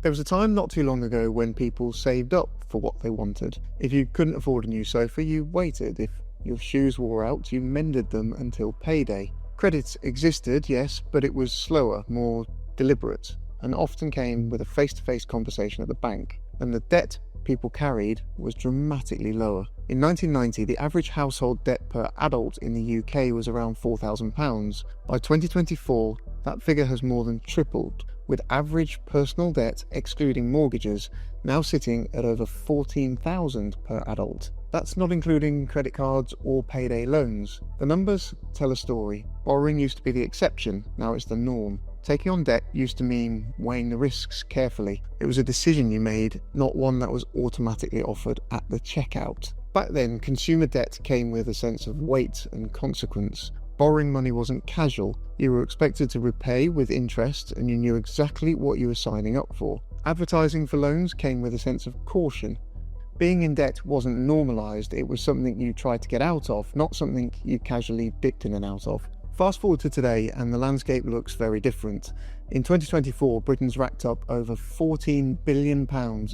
There was a time not too long ago when people saved up for what they wanted. If you couldn't afford a new sofa, you waited. If your shoes wore out, you mended them until payday. Credit existed, yes, but it was slower, more deliberate, and often came with a face-to-face conversation at the bank. And the debt people carried was dramatically lower. In 1990, the average household debt per adult in the UK was around £4,000. By 2024, that figure has more than tripled, with average personal debt, excluding mortgages, now sitting at over £14,000 per adult. That's not including credit cards or payday loans. The numbers tell a story. Borrowing used to be the exception, now it's the norm. Taking on debt used to mean weighing the risks carefully. It was a decision you made, not one that was automatically offered at the checkout. Back then, consumer debt came with a sense of weight and consequence. Borrowing money wasn't casual. You were expected to repay with interest, and you knew exactly what you were signing up for. Advertising for loans came with a sense of caution. Being in debt wasn't normalised, it was something you tried to get out of, not something you casually dipped in and out of. Fast forward to today and the landscape looks very different. In 2024, Britain's racked up over £14 billion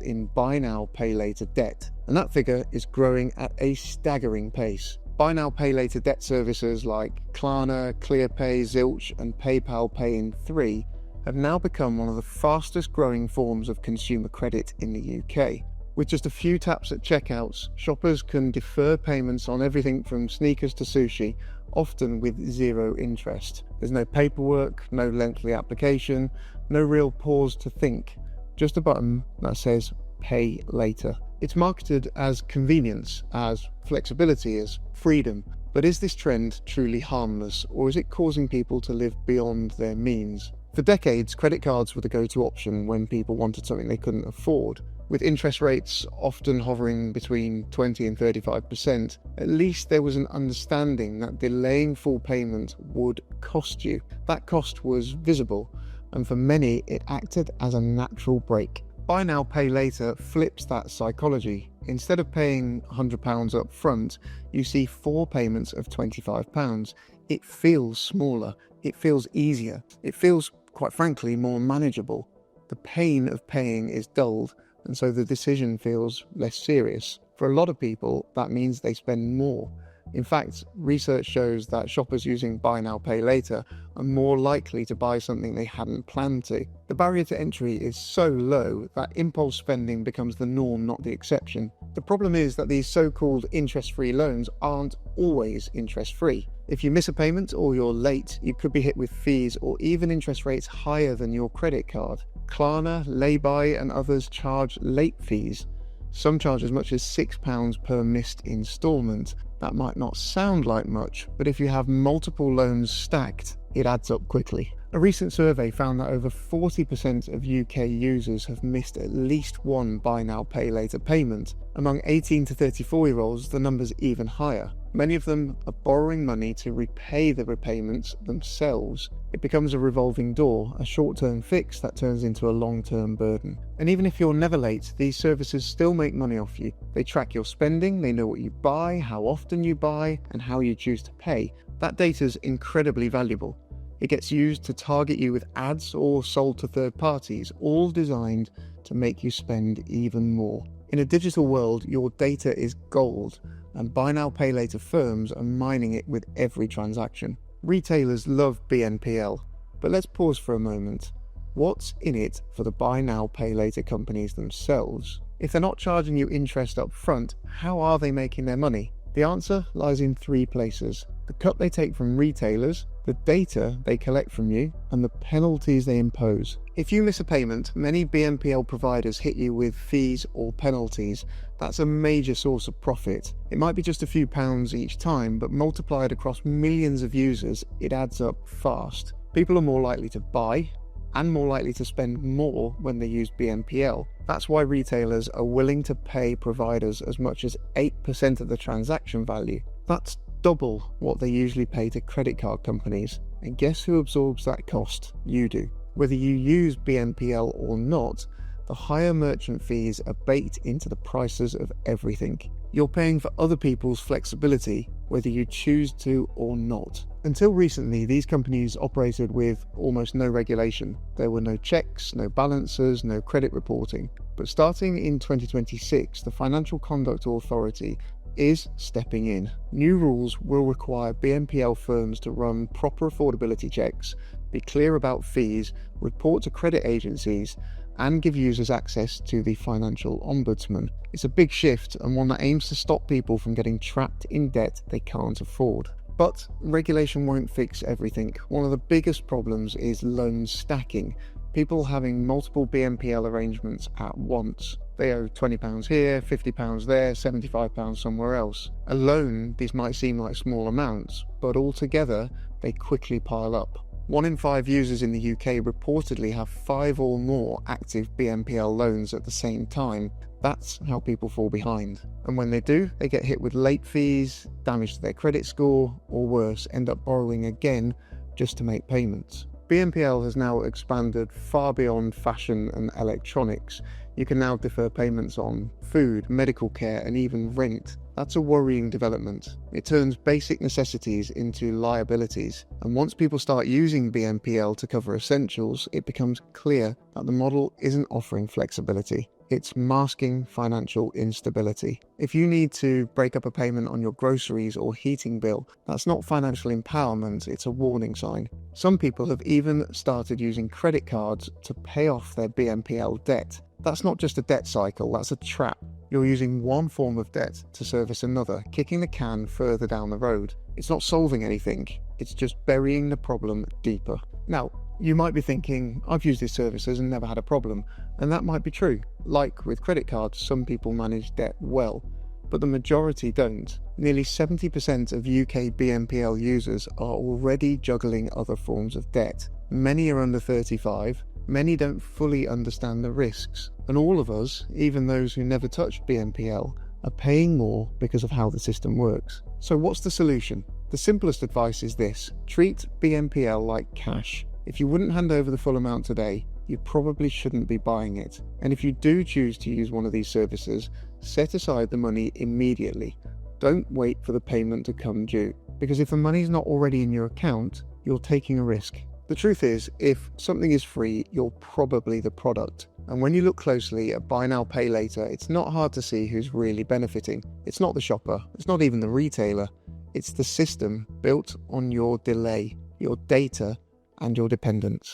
in buy now, pay later debt, and that figure is growing at a staggering pace. Buy now, pay later debt services like Klarna, ClearPay, Zilch and PayPal Pay in 3 have now become one of the fastest growing forms of consumer credit in the UK. With just a few taps at checkouts, shoppers can defer payments on everything from sneakers to sushi, often with zero interest. There's no paperwork, no lengthy application, no real pause to think, just a button that says pay later. It's marketed as convenience, as flexibility, as freedom. But is this trend truly harmless, or is it causing people to live beyond their means? For decades, credit cards were the go-to option when people wanted something they couldn't afford. With interest rates often hovering between 20 and 35%, at least there was an understanding that delaying full payment would cost you. That cost was visible, and for many it acted as a natural break. Buy now, pay later flips that psychology. Instead of paying £100 up front, you see 4 payments of £25. It feels smaller, it feels easier, it feels, quite frankly, more manageable. The pain of paying is dulled, and so the decision feels less serious. For a lot of people, that means they spend more. In fact, research shows that shoppers using buy now, pay later are more likely to buy something they hadn't planned to. The barrier to entry is so low that impulse spending becomes the norm, not the exception. The problem is that these so-called interest-free loans aren't always interest-free. If you miss a payment or you're late, you could be hit with fees or even interest rates higher than your credit card. Klarna, Lay-By and others charge late fees. Some charge as much as £6 per missed instalment. That might not sound like much, but if you have multiple loans stacked, it adds up quickly. A recent survey found that over 40% of UK users have missed at least one buy now, pay later payment. Among 18 to 34-year-olds, the number's even higher. Many of them are borrowing money to repay the repayments themselves. It becomes a revolving door, a short-term fix that turns into a long-term burden. And even if you're never late, these services still make money off you. They track your spending, they know what you buy, how often you buy, and how you choose to pay. That data's incredibly valuable. It gets used to target you with ads or sold to third parties, all designed to make you spend even more. In a digital world, your data is gold, and buy now, pay later firms are mining it with every transaction. Retailers love BNPL, but let's pause for a moment. What's in it for the buy now, pay later companies themselves? If they're not charging you interest up front, how are they making their money? The answer lies in 3 places: the cut they take from retailers, the data they collect from you, and the penalties they impose. If you miss a payment, many BNPL providers hit you with fees or penalties. That's a major source of profit. It might be just a few pounds each time, but multiplied across millions of users, it adds up fast. People are more likely to buy, and more likely to spend more when they use BNPL. That's why retailers are willing to pay providers as much as 8% of the transaction value. That's double what they usually pay to credit card companies. And guess who absorbs that cost? You do. Whether you use BNPL or not, the higher merchant fees are baked into the prices of everything. You're paying for other people's flexibility, whether you choose to or not. Until recently, these companies operated with almost no regulation. There were no checks, no balances, no credit reporting. But starting in 2026, the Financial Conduct Authority is stepping in. New rules will require BNPL firms to run proper affordability checks, be clear about fees, report to credit agencies, and give users access to the financial ombudsman. It's a big shift and one that aims to stop people from getting trapped in debt they can't afford. But regulation won't fix everything. One of the biggest problems is loan stacking. People having multiple BNPL arrangements at once. They owe £20 here, £50 there, £75 somewhere else. Alone, these might seem like small amounts, but altogether, they quickly pile up. 1 in 5 users in the UK reportedly have 5 or more active BNPL loans at the same time. That's how people fall behind. And when they do, they get hit with late fees, damage to their credit score, or worse, end up borrowing again just to make payments. BNPL has now expanded far beyond fashion and electronics. You can now defer payments on food, medical care, and even rent. That's a worrying development. It turns basic necessities into liabilities. And once people start using BNPL to cover essentials, it becomes clear that the model isn't offering flexibility. It's masking financial instability. If you need to break up a payment on your groceries or heating bill, that's not financial empowerment, it's a warning sign. Some people have even started using credit cards to pay off their BNPL debt. That's not just a debt cycle, that's a trap. You're using one form of debt to service another, kicking the can further down the road. It's not solving anything, it's just burying the problem deeper. Now, you might be thinking, I've used these services and never had a problem, and that might be true. Like with credit cards, some people manage debt well, but the majority don't. Nearly 70% of UK BNPL users are already juggling other forms of debt. Many are under 35, many don't fully understand the risks, and all of us, even those who never touched BNPL, are paying more because of how the system works. So what's the solution? The simplest advice is this: treat BNPL like cash. If you wouldn't hand over the full amount today, you probably shouldn't be buying it. And if you do choose to use one of these services, set aside the money immediately. Don't wait for the payment to come due, because if the money's not already in your account, you're taking a risk. The truth is, if something is free, you're probably the product. And when you look closely at buy now, pay later, it's not hard to see who's really benefiting. It's not the shopper, it's not even the retailer. It's the system built on your delay, your data, and your dependence.